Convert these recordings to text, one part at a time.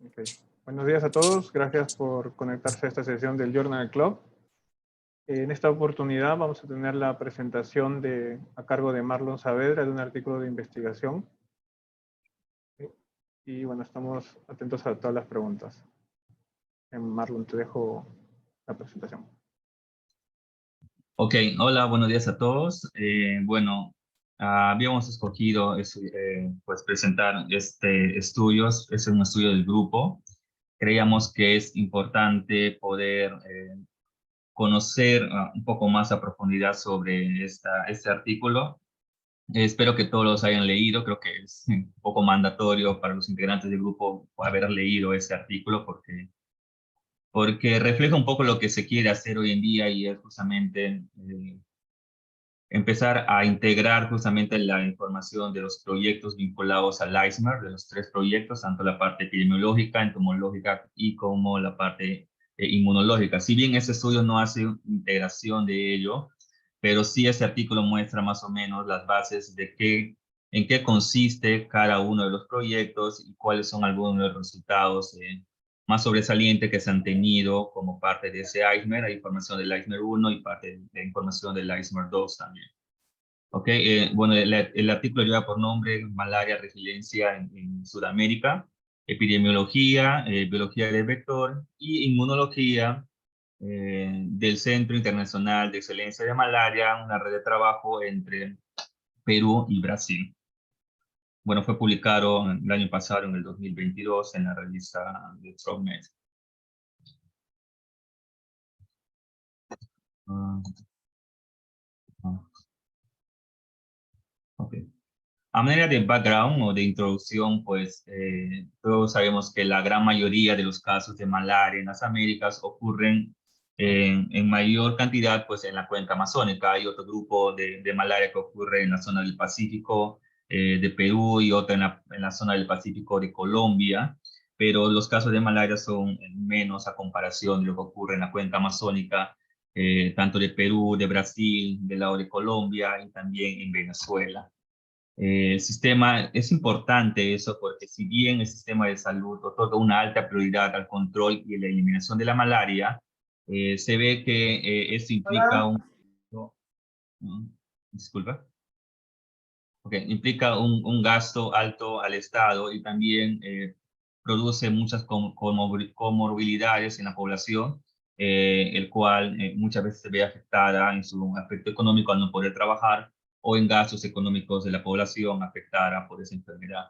Ok. Buenos días a todos, gracias por conectarse a esta sesión del Journal Club. En esta oportunidad vamos a tener la presentación a cargo de Marlon Saavedra de un artículo de investigación. Y bueno, estamos atentos a todas las preguntas. Marlon, te dejo la presentación. Ok, hola, buenos días a todos. Habíamos escogido pues presentar este estudio, es un estudio del grupo. Creíamos que es importante poder conocer un poco más a profundidad sobre este artículo. Espero que todos los hayan leído, creo que es un poco mandatorio para los integrantes del grupo haber leído este artículo porque refleja un poco lo que se quiere hacer hoy en día y es justamente empezar a integrar justamente la información de los proyectos vinculados al ICEMER, de los 3 proyectos, tanto la parte epidemiológica, entomológica y como la parte inmunológica. Si bien ese estudio no hace integración de ello, pero sí este artículo muestra más o menos las bases de en qué consiste cada uno de los proyectos y cuáles son algunos de los resultados más sobresalientes que se han tenido como parte de ese ICEMER, hay información del ICEMER 1 y parte de información del ICEMER 2 también. Ok, el artículo lleva por nombre Malaria, Resiliencia en Sudamérica, Epidemiología, Biología del Vector y Inmunología del Centro Internacional de Excelencia de Malaria, una red de trabajo entre Perú y Brasil. Bueno, fue publicado el año pasado, en el 2022, en la revista de PubMed. Ok. A manera de background o de introducción, pues todos sabemos que la gran mayoría de los casos de malaria en las Américas ocurren en mayor cantidad pues en la cuenca amazónica. Hay otro grupo de malaria que ocurre en la zona del Pacífico de Perú y otra en la zona del Pacífico de Colombia, pero los casos de malaria son menos a comparación de lo que ocurre en la cuenca amazónica, tanto de Perú, de Brasil, del lado de Colombia y también en Venezuela. El sistema, es importante eso porque si bien el sistema de salud otorga una alta prioridad al control y la eliminación de la malaria, se ve que esto implica Hola. disculpa, implica un gasto alto al Estado y también produce muchas comorbilidades en la población, el cual muchas veces se ve afectada en su aspecto económico al no poder trabajar o en gastos económicos de la población afectada por esa enfermedad.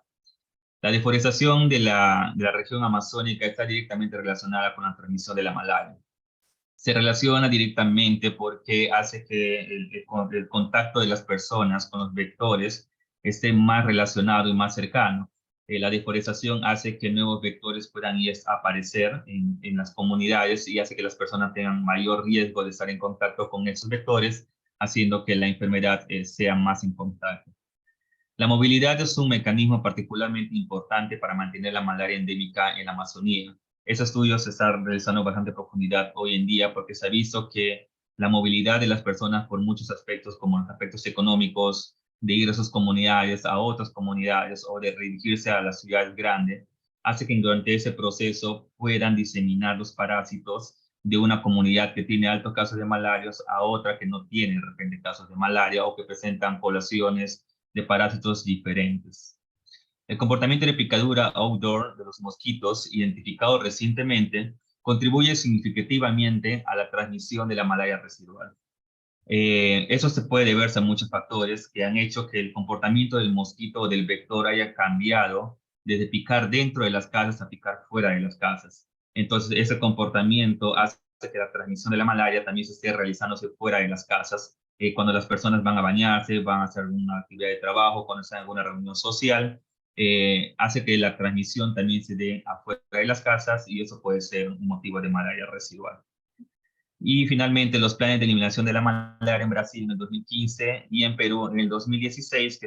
La deforestación de la región amazónica está directamente relacionada con la transmisión de la malaria. Se relaciona directamente porque hace que el contacto de las personas con los vectores esté más relacionado y más cercano. La deforestación hace que nuevos vectores puedan aparecer en las comunidades y hace que las personas tengan mayor riesgo de estar en contacto con esos vectores, haciendo que la enfermedad sea más en contacto. La movilidad es un mecanismo particularmente importante para mantener la malaria endémica en la Amazonía. Ese estudio se está realizando a bastante profundidad hoy en día porque se ha visto que la movilidad de las personas por muchos aspectos, como los aspectos económicos, de ir a sus comunidades, a otras comunidades o de dirigirse a las ciudades grandes, hace que durante ese proceso puedan diseminar los parásitos de una comunidad que tiene altos casos de malaria a otra que no tiene de repente casos de malaria o que presentan poblaciones de parásitos diferentes. El comportamiento de picadura outdoor de los mosquitos, identificado recientemente, contribuye significativamente a la transmisión de la malaria residual. Eso se puede deberse a muchos factores que han hecho que el comportamiento del mosquito o del vector haya cambiado desde picar dentro de las casas a picar fuera de las casas. Entonces, ese comportamiento hace que la transmisión de la malaria también se esté realizándose fuera de las casas. Cuando las personas van a bañarse, van a hacer alguna actividad de trabajo, cuando están en alguna reunión social, hace que la transmisión también se dé afuera de las casas y eso puede ser un motivo de malaria residual. Y finalmente, los planes de eliminación de la malaria en Brasil en el 2015 y en Perú en el 2016,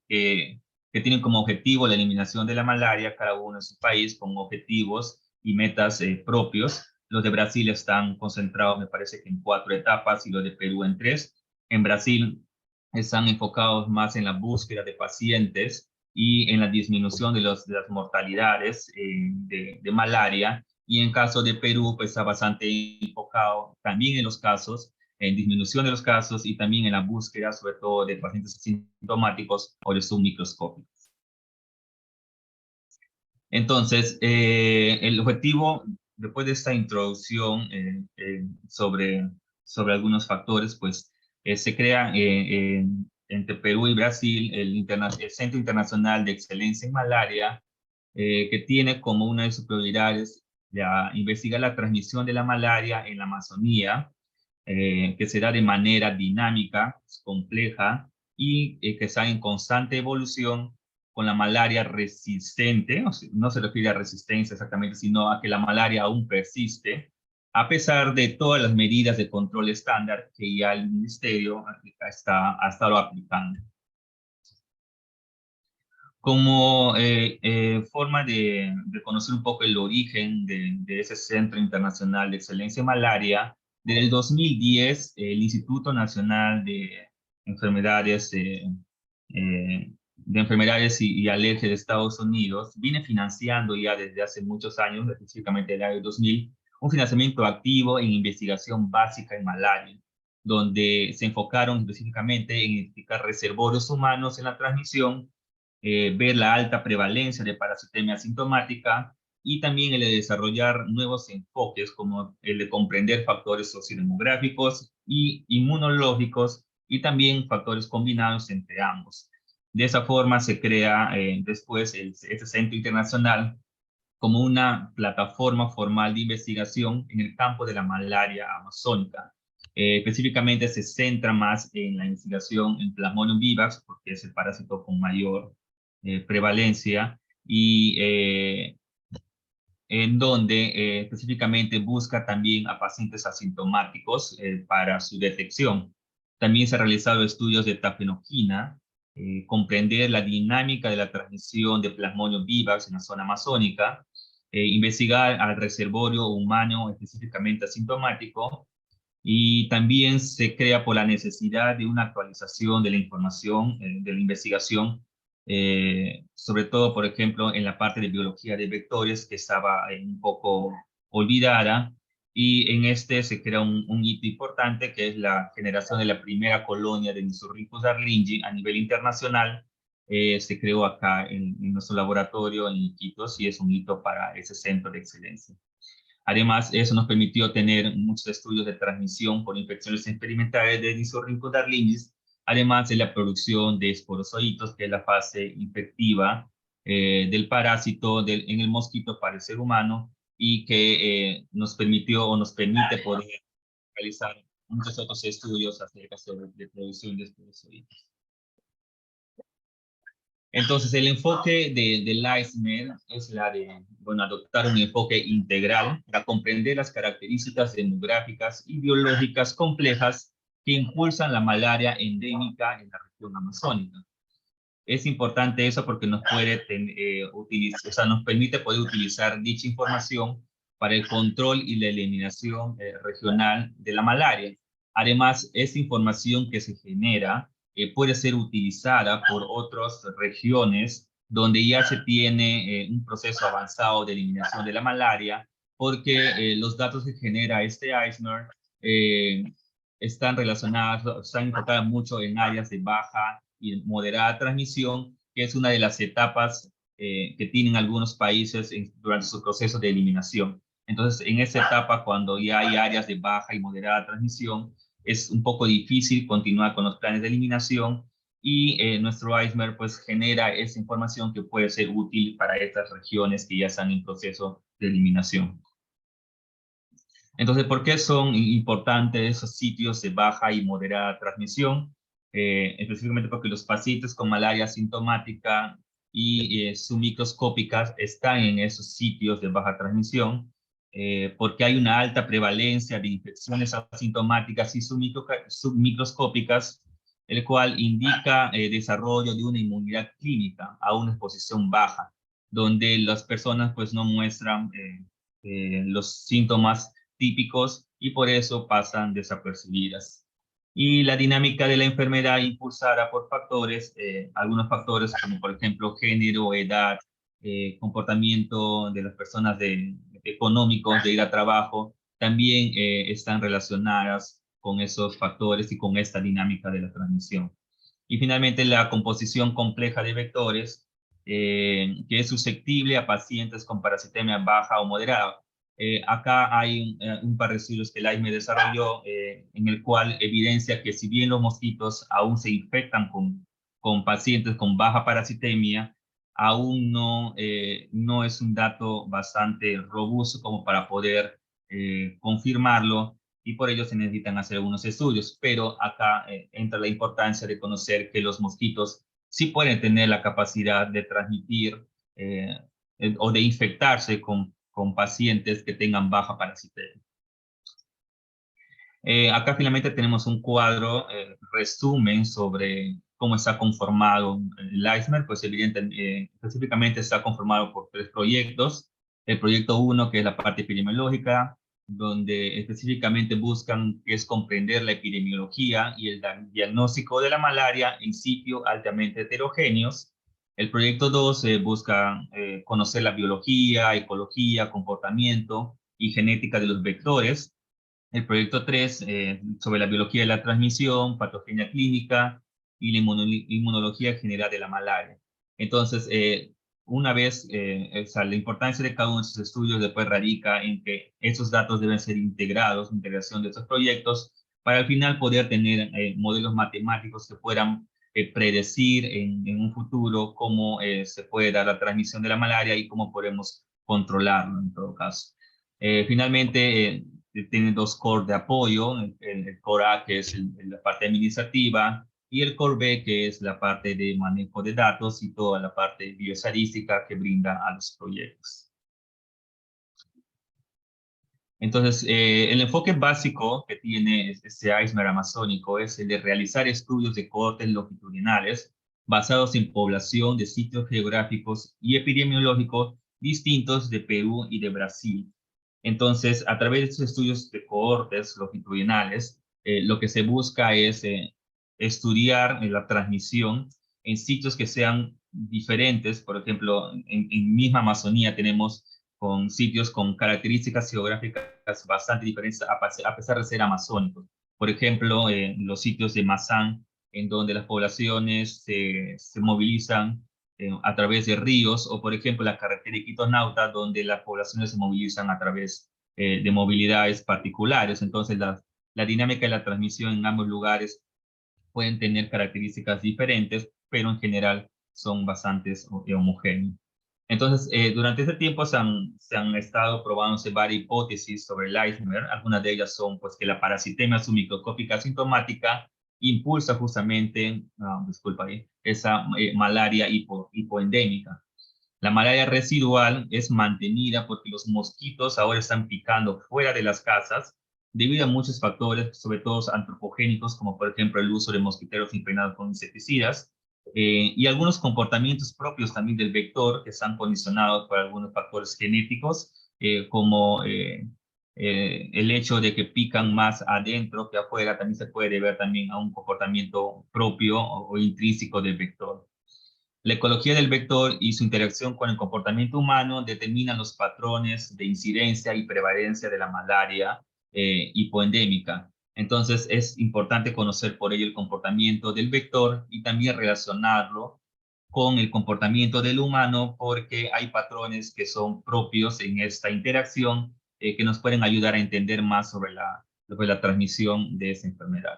que tienen como objetivo la eliminación de la malaria, cada uno en su país, con objetivos y metas propios. Los de Brasil están concentrados, me parece que en 4 etapas y los de Perú en 3. En Brasil están enfocados más en la búsqueda de pacientes y en la disminución de las mortalidades de malaria. Y en caso de Perú, pues está bastante enfocado también en los casos, en disminución de los casos y también en la búsqueda, sobre todo de pacientes asintomáticos o de submicroscópicos. Entonces, el objetivo, después de esta introducción sobre algunos factores, pues se crea entre Perú y Brasil el Centro Internacional de Excelencia en Malaria, que tiene como una de sus prioridades investigar la transmisión de la malaria en la Amazonía, que se da de manera dinámica, compleja y que está en constante evolución con la malaria resistente. O sea, no se refiere a resistencia exactamente, sino a que la malaria aún persiste, a pesar de todas las medidas de control estándar que ya el ministerio ha estado aplicando. Como forma de conocer un poco el origen de ese Centro Internacional de Excelencia en Malaria, desde el 2010, el Instituto Nacional de Enfermedades, y Alergias de Estados Unidos viene financiando ya desde hace muchos años, específicamente desde el año 2000, un financiamiento activo en investigación básica en malaria, donde se enfocaron específicamente en identificar reservorios humanos en la transmisión, ver la alta prevalencia de parasitemia asintomática y también el de desarrollar nuevos enfoques como el de comprender factores sociodemográficos y inmunológicos y también factores combinados entre ambos. De esa forma se crea después este Centro Internacional como una plataforma formal de investigación en el campo de la malaria amazónica. Específicamente se centra más en la investigación en Plasmodium vivax, porque es el parásito con mayor prevalencia, y en donde específicamente busca también a pacientes asintomáticos para su detección. También se han realizado estudios de tafenoquina, comprender la dinámica de la transmisión de Plasmodium vivax en la zona amazónica, investigar al reservorio humano específicamente asintomático, y también se crea por la necesidad de una actualización de la información, de la investigación, sobre todo, por ejemplo, en la parte de biología de vectores que estaba un poco olvidada, y en este se crea un hito importante que es la generación de la primera colonia de Nisorrhynchus darlingi a nivel internacional. Se creó acá en nuestro laboratorio en Iquitos y es un hito para ese centro de excelencia. Además, eso nos permitió tener muchos estudios de transmisión por infecciones experimentales de Nisorrhynchus darlingis, además de la producción de esporozoitos, que es la fase infectiva del parásito en el mosquito para el ser humano, y que nos permitió o nos permite poder realizar muchos otros estudios acerca de producción de esporozoitos. Entonces, el enfoque del ICEMER es la de, bueno, adoptar un enfoque integral para comprender las características demográficas y biológicas complejas que impulsan la malaria endémica en la región amazónica. Es importante eso porque nos puede utilizar, o sea, nos permite poder utilizar dicha información para el control y la eliminación regional de la malaria. Además, esta información que se genera puede ser utilizada por otras regiones donde ya se tiene un proceso avanzado de eliminación de la malaria, porque los datos que genera este ICEMER están relacionados, están enfocados mucho en áreas de baja y moderada transmisión, que es una de las etapas que tienen algunos países durante su proceso de eliminación. Entonces, en esa etapa, cuando ya hay áreas de baja y moderada transmisión, es un poco difícil continuar con los planes de eliminación, y nuestro ICEMER pues genera esa información que puede ser útil para estas regiones que ya están en proceso de eliminación. Entonces, ¿por qué son importantes esos sitios de baja y moderada transmisión? Específicamente porque los pacientes con malaria asintomática y submicroscópicas están en esos sitios de baja transmisión, porque hay una alta prevalencia de infecciones asintomáticas y submicroscópicas, el cual indica desarrollo de una inmunidad clínica a una exposición baja, donde las personas pues no muestran los síntomas típicos y por eso pasan desapercibidas. Y la dinámica de la enfermedad impulsada por factores, algunos factores como por ejemplo género, edad, comportamiento de las personas económicos de ir a trabajo, también están relacionadas con esos factores y con esta dinámica de la transmisión. Y finalmente la composición compleja de vectores, que es susceptible a pacientes con parasitemia baja o moderada. Acá hay un par de estudios que Leismer desarrolló en el cual evidencia que si bien los mosquitos aún se infectan con pacientes con baja parasitemia, aún no es un dato bastante robusto como para poder confirmarlo, y por ello se necesitan hacer algunos estudios. Pero acá entra la importancia de conocer que los mosquitos sí pueden tener la capacidad de transmitir o de infectarse con pacientes que tengan baja parasitemia. Acá finalmente tenemos un cuadro, resumen sobre cómo está conformado el Leismer. Pues específicamente está conformado por 3 proyectos. El proyecto 1, que es la parte epidemiológica, donde específicamente buscan que es comprender la epidemiología y el diagnóstico de la malaria en sitios altamente heterogéneos. El proyecto 2 busca conocer la biología, ecología, comportamiento y genética de los vectores. El proyecto 3, sobre la biología de la transmisión, patogenia clínica y la inmunología general de la malaria. Entonces, una vez, la importancia de cada uno de estos estudios después radica en que esos datos deben ser integrados, integración de estos proyectos, para al final poder tener modelos matemáticos que puedan predecir en un futuro cómo se puede dar la transmisión de la malaria y cómo podemos controlarlo en todo caso. Finalmente, tiene 2 cores de apoyo, el core A, que es la parte administrativa, y el core B, que es la parte de manejo de datos y toda la parte bioestadística que brinda a los proyectos. Entonces, el enfoque básico que tiene este Eismer amazónico es el de realizar estudios de cohortes longitudinales basados en población de sitios geográficos y epidemiológicos distintos de Perú y de Brasil. Entonces, a través de estos estudios de cohortes longitudinales, lo que se busca es estudiar la transmisión en sitios que sean diferentes. Por ejemplo, en misma Amazonía tenemos con sitios con características geográficas bastante diferentes a pesar de ser amazónicos. Por ejemplo, los sitios de Mazán, en donde las poblaciones se movilizan a través de ríos, o por ejemplo la carretera de Quito-Nauta, donde las poblaciones se movilizan a través de movilidades particulares. Entonces la dinámica de la transmisión en ambos lugares pueden tener características diferentes, pero en general son bastante homogéneos. Entonces, durante este tiempo se han estado probándose varias hipótesis sobre el Eismer. Algunas de ellas son pues, que la parasitemia submicroscópica sintomática impulsa justamente, esa malaria hipoendémica. La malaria residual es mantenida porque los mosquitos ahora están picando fuera de las casas debido a muchos factores, sobre todo antropogénicos, como por ejemplo el uso de mosquiteros impregnados con insecticidas, y algunos comportamientos propios también del vector que están condicionados por algunos factores genéticos, como el hecho de que pican más adentro que afuera. También se puede deber también a un comportamiento propio o intrínseco del vector. La ecología del vector y su interacción con el comportamiento humano determinan los patrones de incidencia y prevalencia de la malaria hipoendémica. Entonces es importante conocer por ello el comportamiento del vector y también relacionarlo con el comportamiento del humano, porque hay patrones que son propios en esta interacción que nos pueden ayudar a entender más sobre la transmisión de esa enfermedad.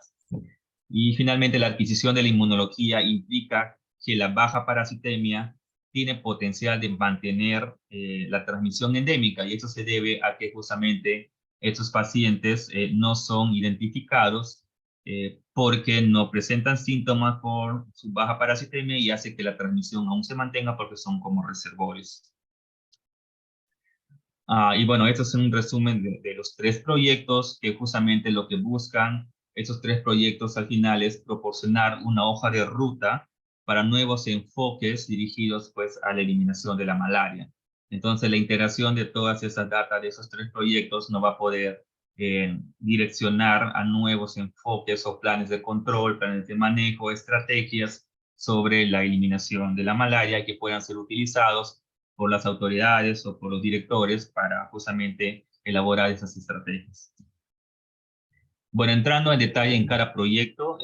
Y finalmente, la adquisición de la inmunología implica que la baja parasitemia tiene potencial de mantener la transmisión endémica, y eso se debe a que justamente estos pacientes no son identificados porque no presentan síntomas por su baja parasitemia, y hace que la transmisión aún se mantenga porque son como reservorios. Y bueno, esto es un resumen de los 3 proyectos que justamente lo que buscan esos 3 proyectos al final es proporcionar una hoja de ruta para nuevos enfoques dirigidos pues a la eliminación de la malaria. Entonces la integración de todas esas datas de esos 3 proyectos nos va a poder direccionar a nuevos enfoques o planes de control, planes de manejo, estrategias sobre la eliminación de la malaria que puedan ser utilizados por las autoridades o por los directores para justamente elaborar esas estrategias. Bueno, entrando en detalle en cada proyecto,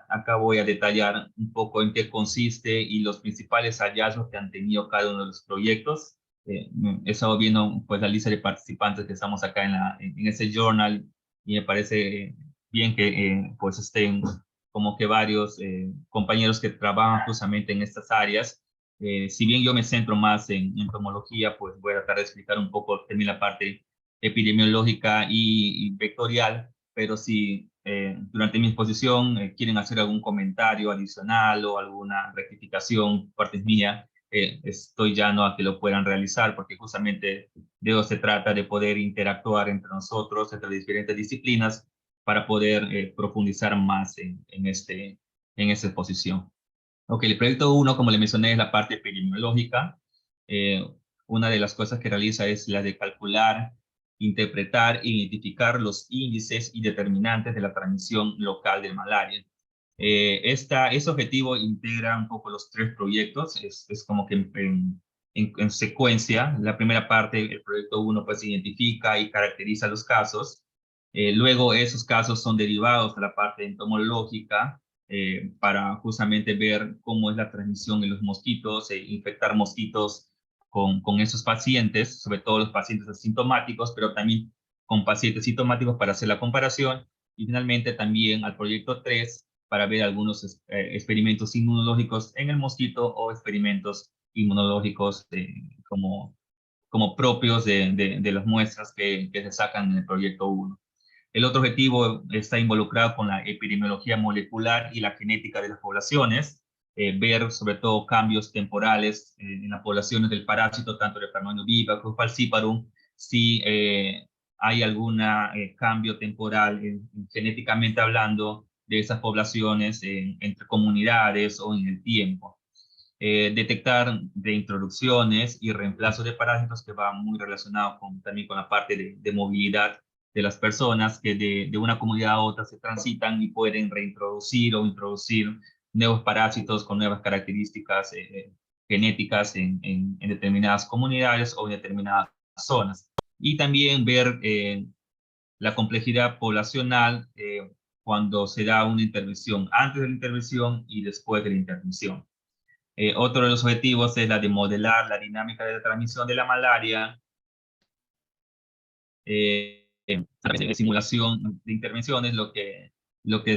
acá voy a detallar un poco en qué consiste y los principales hallazgos que han tenido cada uno de los proyectos. He estado viendo pues la lista de participantes que estamos acá en ese journal y me parece bien que pues estén como que varios compañeros que trabajan justamente en estas áreas. Si bien yo me centro más en entomología, pues voy a tratar de explicar un poco también la parte epidemiológica y vectorial, pero si durante mi exposición quieren hacer algún comentario adicional o alguna rectificación parte mía, estoy llano a que lo puedan realizar, porque justamente de eso se trata, de poder interactuar entre nosotros, entre diferentes disciplinas, para poder profundizar más en esta exposición. Ok, el proyecto 1, como le mencioné, es la parte epidemiológica. Eh, una de las cosas que realiza es la de calcular, interpretar e identificar los índices y determinantes de la transmisión local de malaria. Ese objetivo integra un poco los tres proyectos, es como que en secuencia. La primera parte, el proyecto 1, pues identifica y caracteriza los casos. Luego esos casos son derivados a la parte entomológica, para justamente ver cómo es la transmisión en los mosquitos, infectar mosquitos con esos pacientes, sobre todo los pacientes asintomáticos, pero también con pacientes sintomáticos para hacer la comparación. Y finalmente también al proyecto 3 para ver algunos experimentos inmunológicos en el mosquito o experimentos inmunológicos como propios de las muestras que se sacan en el proyecto 1. El otro objetivo está involucrado con la epidemiología molecular y la genética de las poblaciones, ver sobre todo cambios temporales en las poblaciones del parásito, tanto de Plasmodium vivax como Falciparum, si hay algún cambio temporal genéticamente hablando de esas poblaciones entre comunidades o en el tiempo. Detectar de introducciones y reemplazo de parásitos, que va muy relacionado también con la parte de movilidad de las personas que de una comunidad a otra se transitan y pueden reintroducir o introducir nuevos parásitos con nuevas características genéticas en determinadas comunidades o en determinadas zonas. Y también ver la complejidad poblacional cuando se da una intervención, antes de la intervención y después de la intervención. Otro de los objetivos es la de modelar la dinámica de la transmisión de la malaria, a través de simulación de intervenciones. Lo que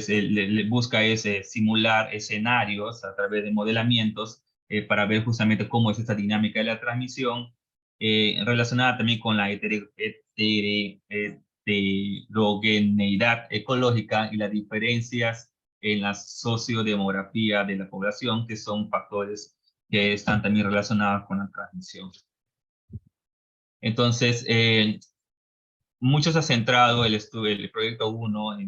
se le busca es simular escenarios a través de modelamientos para ver justamente cómo es esta dinámica de la transmisión, relacionada también con la heterogeneidad ecológica y las diferencias en la sociodemografía de la población, que son factores que están también relacionados con la transmisión. Entonces, mucho se ha centrado el proyecto 1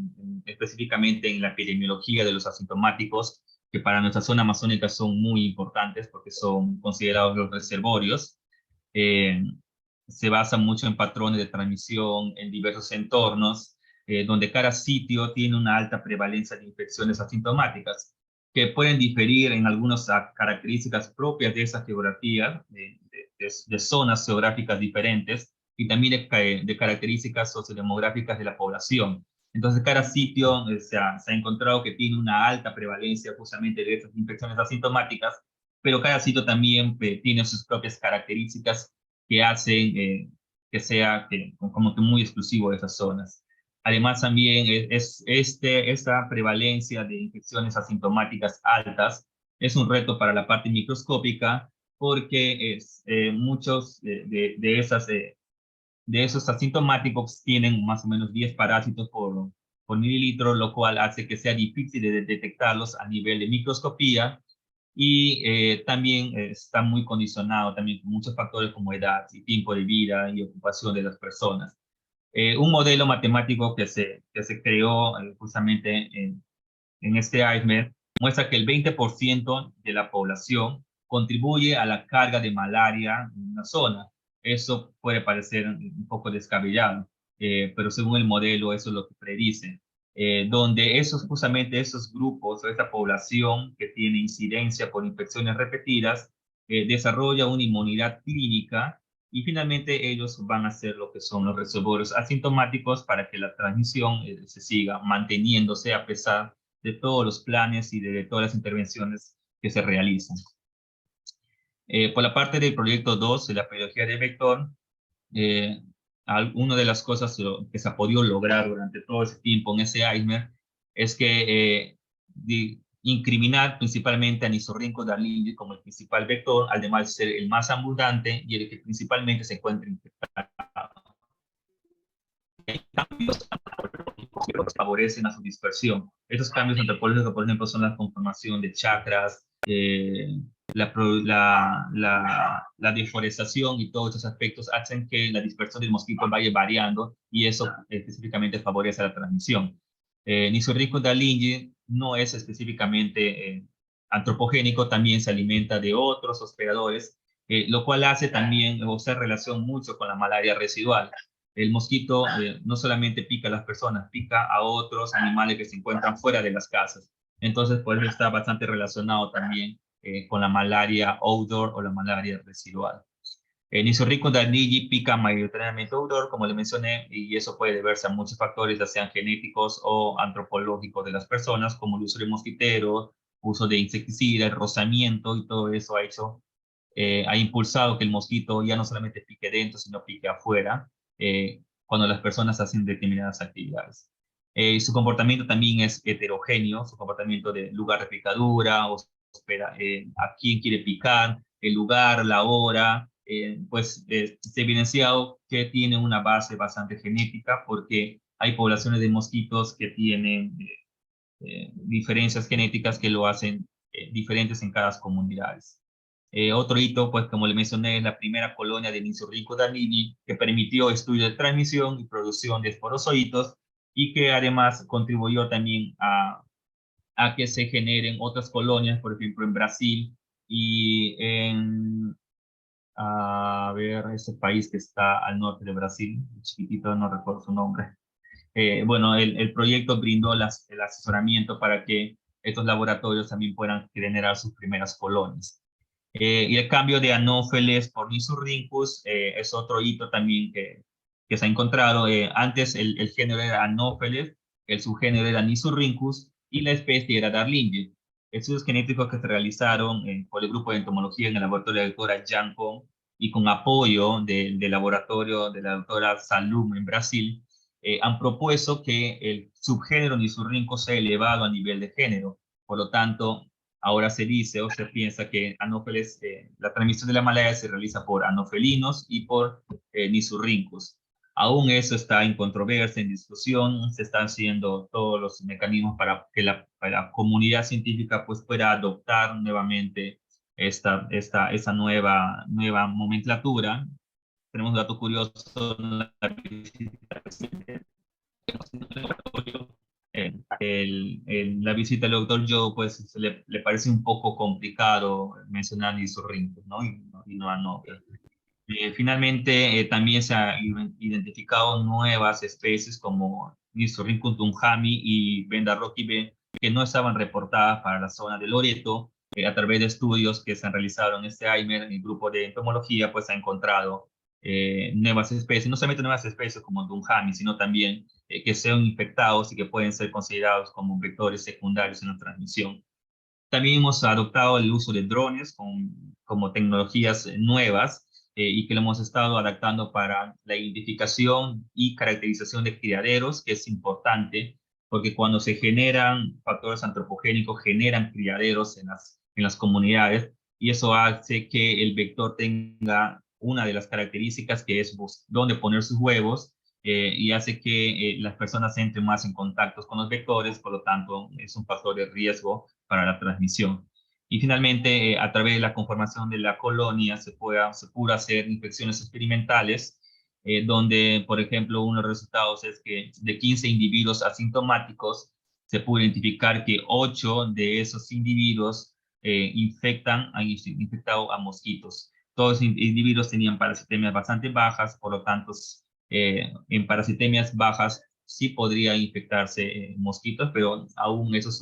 específicamente en la epidemiología de los asintomáticos, que para nuestra zona amazónica son muy importantes porque son considerados los reservorios. Se basa mucho en patrones de transmisión en diversos entornos, donde cada sitio tiene una alta prevalencia de infecciones asintomáticas, que pueden diferir en algunas características propias de esa geografía, de zonas geográficas diferentes, y también de características sociodemográficas de la población. Entonces, cada sitio se ha encontrado que tiene una alta prevalencia justamente de estas infecciones asintomáticas, pero cada sitio también tiene sus propias características que hacen que sea como que muy exclusivo de esas zonas. Además, también esta prevalencia de infecciones asintomáticas altas es un reto para la parte microscópica, porque muchos de esos asintomáticos tienen más o menos 10 parásitos por mililitro, lo cual hace que sea difícil de detectarlos a nivel de microscopía, y también está muy condicionado también con muchos factores como edad y tiempo de vida y ocupación de las personas. Un modelo matemático que se creó justamente en este iceberg muestra que el 20% de la población contribuye a la carga de malaria en una zona. Eso puede parecer un poco descabellado, pero según el modelo eso es lo que predice. Donde justamente esos grupos o esta población que tiene incidencia por infecciones repetidas desarrolla una inmunidad clínica y finalmente ellos van a ser lo que son los reservorios asintomáticos para que la transmisión se siga manteniéndose a pesar de todos los planes y de todas las intervenciones que se realizan. Por la parte del proyecto 2 de la pedagogía de vector, una de las cosas que se ha podido lograr durante todo ese tiempo en ese iceberg es que incriminar principalmente a Nisorrinco darlingi como el principal vector, además de ser el más abundante y el que principalmente se encuentra infectado. Hay cambios antropológicos que favorecen a su dispersión. Estos cambios antropológicos, por ejemplo, son la conformación de chakras, la deforestación y todos estos aspectos hacen que la dispersión del mosquito vaya variando y eso específicamente favorece la transmisión. Nisorrinco darlingi no es específicamente antropogénico, también se alimenta de otros hospedadores, lo cual hace también o se relaciona mucho con la malaria residual. El mosquito no solamente pica a las personas, pica a otros animales que se encuentran fuera de las casas. Entonces, por eso está bastante relacionado también con la malaria outdoor o la malaria residual. Nisorrinco darlingi pica mayoritariamente outdoor, como le mencioné, y eso puede deberse a muchos factores, ya sean genéticos o antropológicos de las personas, como el uso de mosquiteros, uso de insecticidas, rozamiento, y todo eso ha impulsado que el mosquito ya no solamente pique dentro, sino pique afuera, cuando las personas hacen determinadas actividades. Su comportamiento también es heterogéneo, su comportamiento de lugar de picadura, a quién quiere picar, el lugar, la hora, pues se ha evidenciado que tiene una base bastante genética porque hay poblaciones de mosquitos que tienen diferencias genéticas que lo hacen diferentes en cada comunidad. Otro hito, pues como le mencioné, es la primera colonia de Nisorrinco darlingi que permitió estudio de transmisión y producción de esporozoitos y que además contribuyó también a que se generen otras colonias, por ejemplo en Brasil y a ver, ese país que está al norte de Brasil, chiquitito, no recuerdo su nombre. Bueno, el proyecto brindó el asesoramiento para que estos laboratorios también puedan generar sus primeras colonias. Y el cambio de Anopheles por Nisorhynchus es otro hito también que se ha encontrado. Antes el género era Anopheles, el subgénero era Nisorhynchus y la especie era Darlingi. Estudios genéticos que se realizaron por el grupo de entomología en el laboratorio de la doctora Jan Kong y con apoyo del laboratorio de la doctora Salum en Brasil, han propuesto que el subgénero Nisorhynchus sea elevado a nivel de género. Por lo tanto, ahora se dice o se piensa que Anopheles, la transmisión de la malaria se realiza por anofelinos y por Nisorhynchus. Aún eso está en controversia, en discusión, se están haciendo todos los mecanismos para que para la comunidad científica pues, pueda adoptar nuevamente esa nueva nomenclatura. Tenemos un dato curioso, la la visita del doctor Joe, pues le parece un poco complicado mencionar Nisorhynchus, ¿no? Y no Anopheles. Finalmente, también se han identificado nuevas especies como Nisorhynchus dunhami y Bendarroquí que no estaban reportadas para la zona de Loreto. A través de estudios que se han realizado en este AIMER, en el grupo de entomología, pues se ha encontrado nuevas especies, no solamente nuevas especies como Dunhami, sino también que sean infectados y que pueden ser considerados como vectores secundarios en la transmisión. También hemos adoptado el uso de drones como tecnologías nuevas y que lo hemos estado adaptando para la identificación y caracterización de criaderos, que es importante, porque cuando se generan factores antropogénicos, generan criaderos en las comunidades, y eso hace que el vector tenga una de las características que es dónde poner sus huevos, y hace que las personas entren más en contacto con los vectores, por lo tanto es un factor de riesgo para la transmisión. Y finalmente, a través de la conformación de la colonia se puede hacer infecciones experimentales, donde, por ejemplo, uno de los resultados es que de 15 individuos asintomáticos, se pudo identificar que 8 de esos individuos han infectado a mosquitos. Todos los individuos tenían parasitemias bastante bajas, por lo tanto, En parasitemias bajas sí podría infectarse mosquitos, pero aún eso es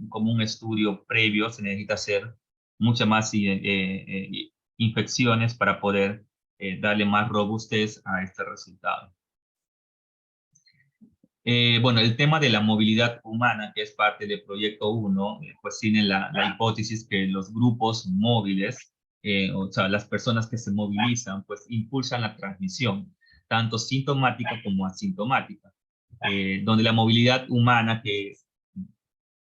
como un estudio previo, se necesita hacer muchas más infecciones para poder darle más robustez a este resultado. Bueno, el tema de la movilidad humana, que es parte del proyecto 1, pues tiene la hipótesis que los grupos móviles, o sea, las personas que se movilizan, pues impulsan la transmisión, tanto sintomática como asintomática, donde la movilidad humana, que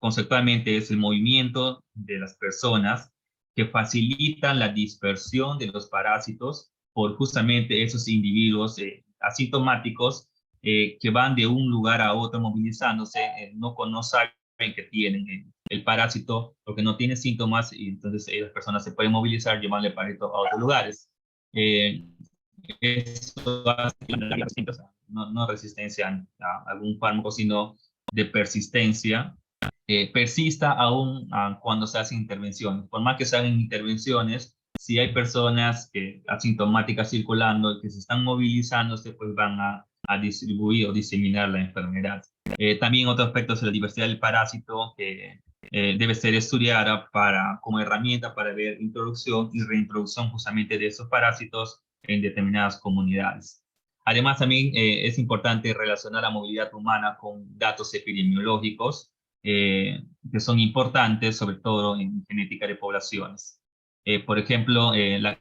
conceptualmente es el movimiento de las personas que facilitan la dispersión de los parásitos por justamente esos individuos asintomáticos que van de un lugar a otro movilizándose, no saben que tienen el parásito porque no tienen síntomas y entonces las personas se pueden movilizar llevando el parásito a otros lugares. Eso hace que no resistencia a algún fármaco, sino de persistencia, persista aún cuando se hacen intervenciones. Por más que se hagan intervenciones, si hay personas asintomáticas circulando que se están movilizándose, pues van a distribuir o diseminar la enfermedad. También otro aspecto es la diversidad del parásito, que debe ser estudiada como herramienta para ver introducción y reintroducción justamente de esos parásitos en determinadas comunidades. Además, también es importante relacionar la movilidad humana con datos epidemiológicos que son importantes, sobre todo en genética de poblaciones. Por ejemplo, la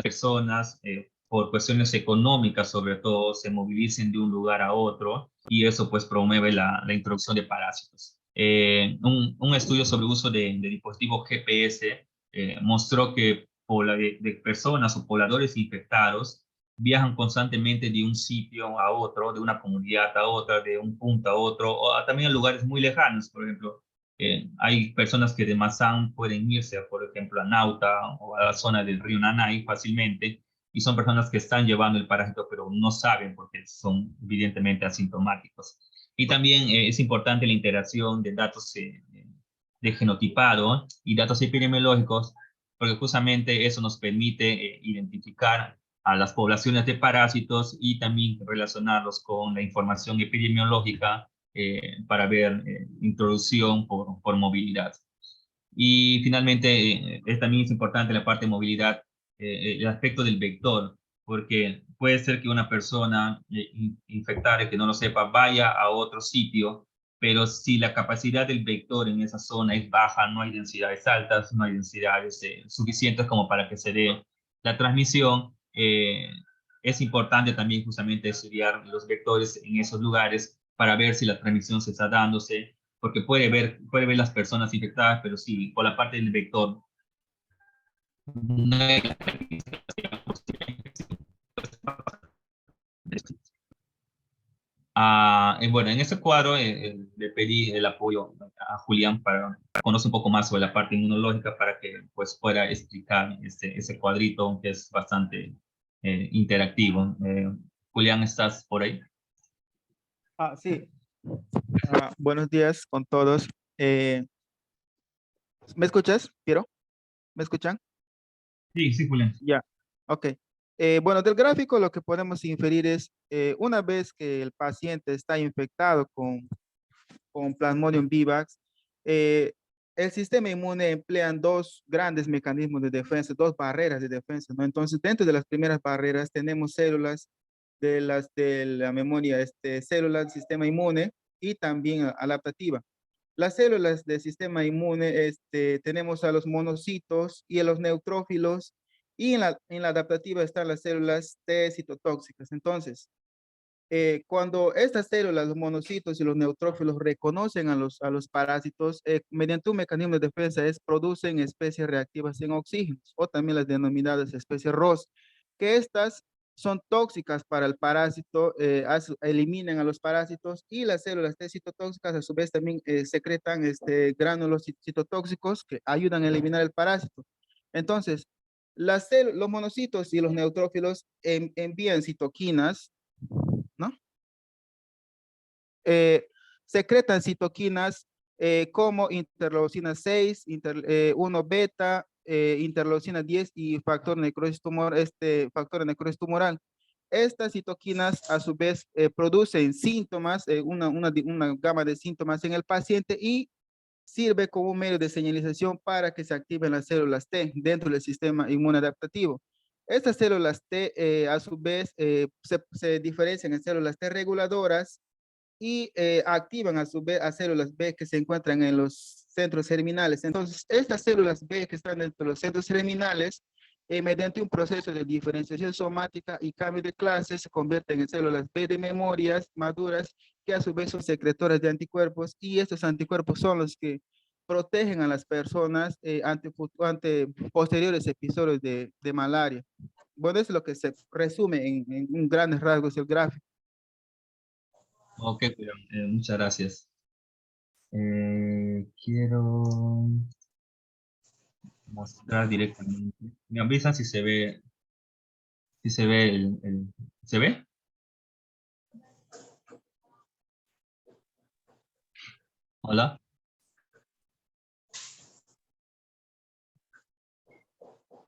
personas por cuestiones económicas, sobre todo, se movilicen de un lugar a otro y eso pues promueve la introducción de parásitos. Un estudio sobre el uso de dispositivos GPS mostró que de personas o pobladores infectados viajan constantemente de un sitio a otro, de una comunidad a otra, de un punto a otro, o también a lugares muy lejanos. Por ejemplo, hay personas que de Mazán pueden irse, por ejemplo, a Nauta o a la zona del río Nanay fácilmente, y son personas que están llevando el parásito, pero no saben porque son evidentemente asintomáticos. Y también es importante la integración de datos de genotipado y datos epidemiológicos, porque justamente eso nos permite identificar a las poblaciones de parásitos y también relacionarlos con la información epidemiológica para ver introducción por movilidad. Y finalmente, también es importante la parte de movilidad, el aspecto del vector, porque puede ser que una persona infectada y que no lo sepa vaya a otro sitio, pero si la capacidad del vector en esa zona es baja, no hay densidades altas, no hay densidades suficientes como para que se dé la transmisión, es importante también justamente estudiar los vectores en esos lugares para ver si la transmisión se está dándose, porque puede ver las personas infectadas, pero sí, por la parte del vector, no hay la bueno, en ese cuadro le pedí el apoyo a Julián para conocer un poco más sobre la parte inmunológica para que pues, pueda explicar ese cuadrito que es bastante interactivo. Julián, ¿estás por ahí? Sí. Buenos días con todos. ¿Me escuchas, Piero? ¿Me escuchan? Sí, sí, Julián. Ya, ok. Bueno, del gráfico lo que podemos inferir es, una vez que el paciente está infectado con Plasmodium vivax, el sistema inmune emplea dos grandes mecanismos de defensa, dos barreras de defensa, ¿no? Entonces, dentro de las primeras barreras tenemos células de la memoria, células del sistema inmune y también adaptativa. Las células del sistema inmune, tenemos a los monocitos y a los neutrófilos, y en la adaptativa están las células T citotóxicas. Entonces, cuando estas células, los monocitos y los neutrófilos reconocen a los parásitos, mediante un mecanismo de defensa, producen especies reactivas en oxígenos, o también las denominadas especies ROS, que estas son tóxicas para el parásito, eliminan a los parásitos, y las células T citotóxicas a su vez también secretan gránulos citotóxicos que ayudan a eliminar el parásito. Entonces, los monocitos y los neutrófilos envían citoquinas, ¿no? Secretan citoquinas como interleucina 6, 1 beta interleucina 10 y factor necrosis factor de necrosis tumoral. Estas citoquinas a su vez producen síntomas, una gama de síntomas en el paciente y sirve como un medio de señalización para que se activen las células T dentro del sistema inmunadaptativo. Estas células T a su vez se diferencian en células T reguladoras y activan a su vez a células B que se encuentran en los centros germinales. Entonces, estas células B que están dentro de los centros germinales, mediante un proceso de diferenciación somática y cambio de clase, se convierten en células B de memorias maduras que a su vez son secretoras de anticuerpos y estos anticuerpos son los que protegen a las personas ante posteriores episodios de malaria. Bueno, eso es lo que se resume en grandes rasgos el gráfico. Ok, muchas gracias. Quiero mostrar directamente. Me avisan si se ve, ¿se ve? Hola.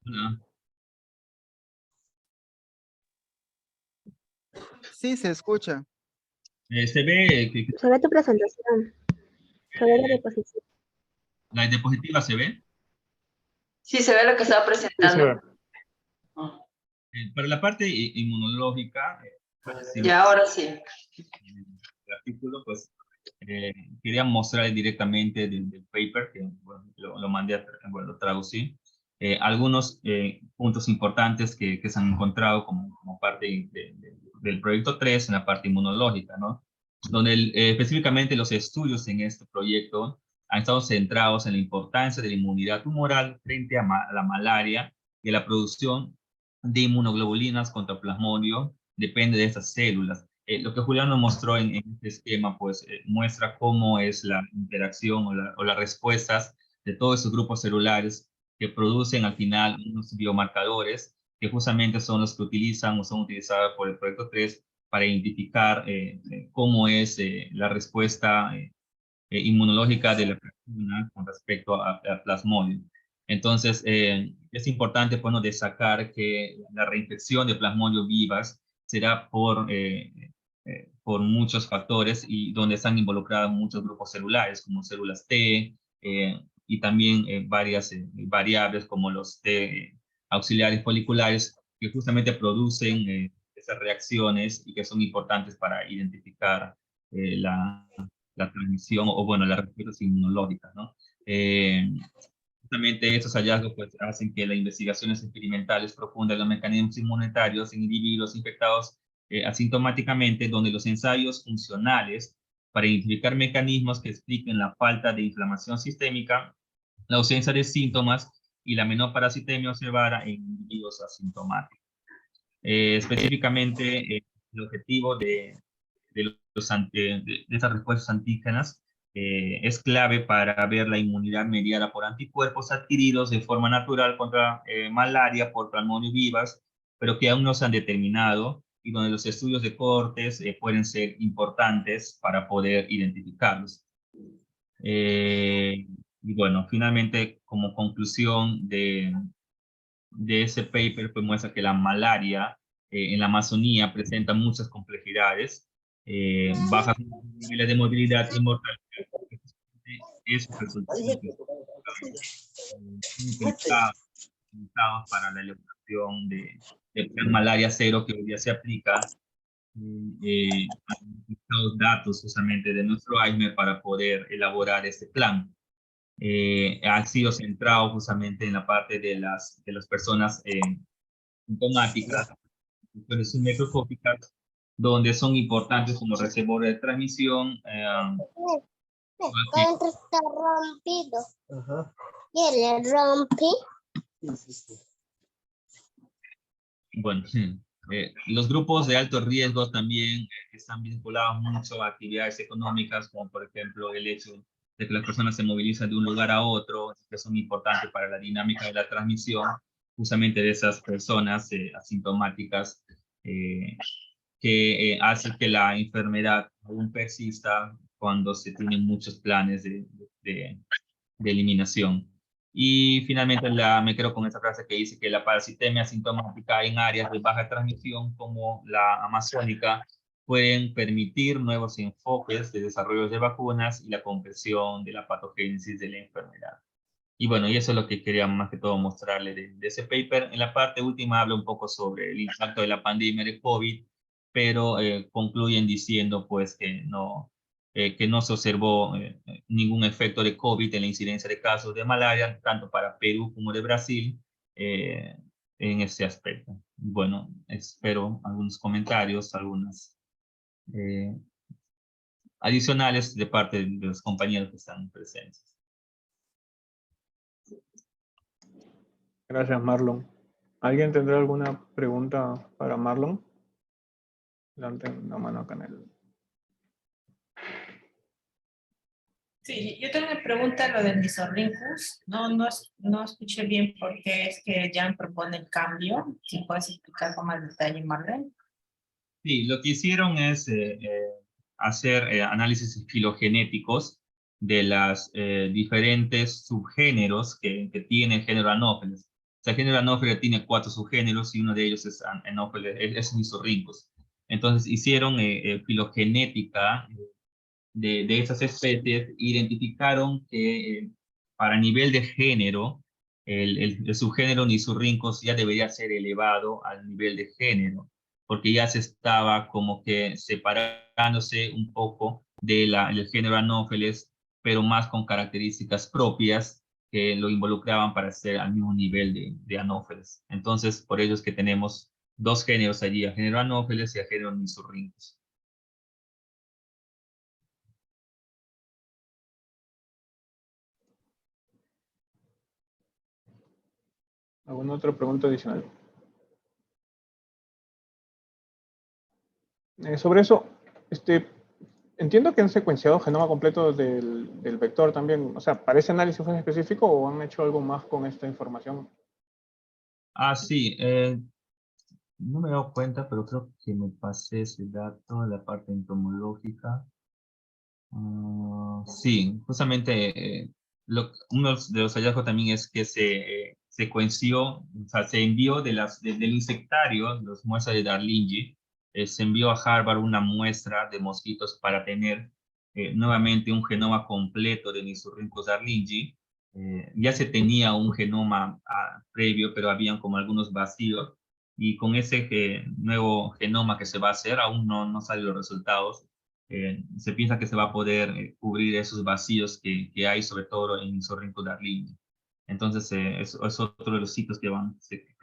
Hola. Sí, se escucha. Se ve que Se ve tu presentación. Se ve la diapositiva. la diapositiva se ve. Sí, se ve lo que estaba Sí, se presentando. ve. Para la parte inmunológica, Y ahora sí. el artículo, pues quería mostrar directamente del paper, que bueno, lo mandé, bueno, lo traducí, algunos puntos importantes que se han encontrado como parte del proyecto 3 en la parte inmunológica, ¿no? Donde específicamente los estudios en este proyecto han estado centrados en la importancia de la inmunidad tumoral frente a la malaria y la producción de inmunoglobulinas contra plasmodio depende de estas células. Lo que Julián nos mostró en este esquema, pues muestra cómo es la interacción o las respuestas de todos esos grupos celulares que producen al final unos biomarcadores que justamente son los que utilizan o son utilizados por el proyecto 3 para identificar cómo es la respuesta inmunológica de la persona con respecto a plasmodium. Entonces, es importante bueno, destacar que la reinfección de Plasmodium vivax será por muchos factores y donde están involucrados muchos grupos celulares, como células T, y también varias variables como los T auxiliares foliculares, que justamente producen esas reacciones y que son importantes para identificar la transmisión o bueno, las respuestas inmunológicas, ¿no? Justamente estos hallazgos pues, hacen que las investigaciones experimentales profundas de los mecanismos inmunitarios en individuos infectados asintomáticamente, donde los ensayos funcionales para identificar mecanismos que expliquen la falta de inflamación sistémica, la ausencia de síntomas y la menor parasitemia observada en individuos asintomáticos. Específicamente, el objetivo de estas respuestas antígenas es clave para ver la inmunidad mediada por anticuerpos adquiridos de forma natural contra malaria por Plasmodium vivax, pero que aún no se han determinado y donde los estudios de cohortes pueden ser importantes para poder identificarlos. Y bueno, finalmente, como conclusión de ese paper, pues muestra que la malaria en la Amazonía presenta muchas complejidades, bajas niveles de movilidad y mortalidad. Eso resulta para la elaboración de plan malaria cero que hoy día se aplica a los datos justamente de nuestro AIME para poder elaborar este plan. Ha sido centrado justamente en la parte de las personas sintomáticas, infecciones microscópicas, donde son importantes como reservorios de transmisión. Está rompido. Ajá. ¿Y le rompí? Bueno, los grupos de alto riesgo también están vinculados mucho a actividades económicas, como por ejemplo el hecho de que las personas se movilizan de un lugar a otro, que son importantes para la dinámica de la transmisión, justamente de esas personas asintomáticas que hace que la enfermedad aún persista cuando se tienen muchos planes de eliminación. Y finalmente me quedo con esta frase que dice que la parasitemia asintomática en áreas de baja transmisión como la amazónica pueden permitir nuevos enfoques de desarrollo de vacunas y la comprensión de la patogénesis de la enfermedad. Y bueno, y eso es lo que quería más que todo mostrarle de ese paper. En la parte última habla un poco sobre el impacto de la pandemia de COVID, pero concluyen diciendo pues que no se observó ningún efecto de COVID en la incidencia de casos de malaria, tanto para Perú como de Brasil, eh, en ese aspecto. Bueno, espero algunos comentarios, algunas adicionales de parte de los compañeros que están presentes. Gracias, Marlon. ¿Alguien tendrá alguna pregunta para Marlon? Levanten la mano acá en el... Sí, yo tengo una pregunta, lo del Nisorrincus. No escuché bien por qué es que Jan propone el cambio. Si puedes explicar con más detalle, Marlene. Sí, lo que hicieron es hacer análisis filogenéticos de las diferentes subgéneros que tiene el género Anopheles. O sea, el género Anopheles tiene 4 subgéneros y uno de ellos es Anopheles, es Nisorrincus. Entonces hicieron filogenética de esas especies, identificaron que para nivel de género, el subgénero Nisorrincus ya debería ser elevado al nivel de género, porque ya se estaba como que separándose un poco del género Anopheles, pero más con características propias que lo involucraban para ser al mismo nivel de Anopheles. Entonces, por ello es que tenemos 2 géneros allí, el género Anopheles y el género Nisorrincus. ¿Alguna otra pregunta adicional? Sobre eso, entiendo que han secuenciado genoma completo del vector también. O sea, ¿para ese análisis fue en específico o han hecho algo más con esta información? Ah, sí, no me he dado cuenta, pero creo que me pasé ese dato de la parte entomológica. Sí, justamente uno de los hallazgos también es que se secuenció, o sea, se envió del insectario, las muestras de Darlingi, se envió a Harvard una muestra de mosquitos para tener nuevamente un genoma completo de Nisorrhynchus darlingi. Ya se tenía un genoma previo, pero habían como algunos vacíos, y con ese nuevo genoma que se va a hacer, aún no salen los resultados. Se piensa que se va a poder cubrir esos vacíos que hay, sobre todo en Nisorrhynchus darlingi. Entonces, es otro de los sitios que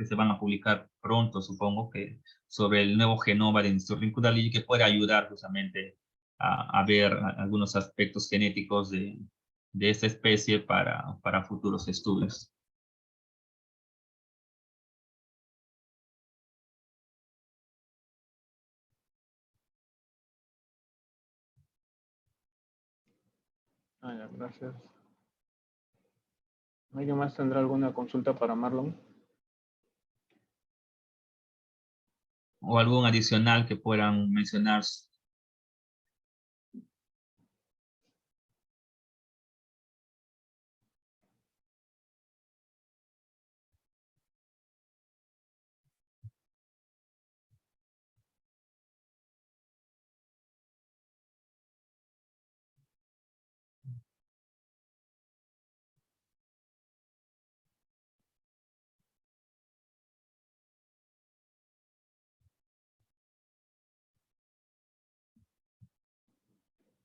se van a publicar pronto, supongo, que sobre el nuevo genoma de Nisorrhynchus darlingi, que puede ayudar justamente a ver algunos aspectos genéticos de esta especie para futuros estudios. Ya, gracias. ¿Alguien más tendrá alguna consulta para Marlon? ¿O algún adicional que puedan mencionar?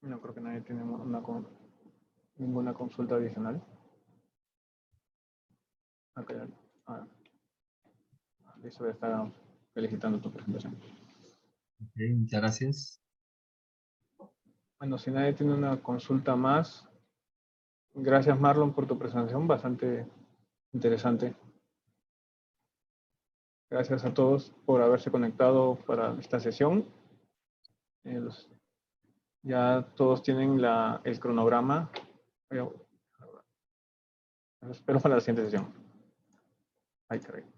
No creo que nadie tiene ninguna consulta adicional. Okay. Listo, está felicitando tu presentación. Okay, muchas gracias. Bueno, si nadie tiene una consulta más, gracias Marlon por tu presentación, bastante interesante. Gracias a todos por haberse conectado para esta sesión. Ya todos tienen el cronograma. Los espero para la siguiente sesión. Ay, caray.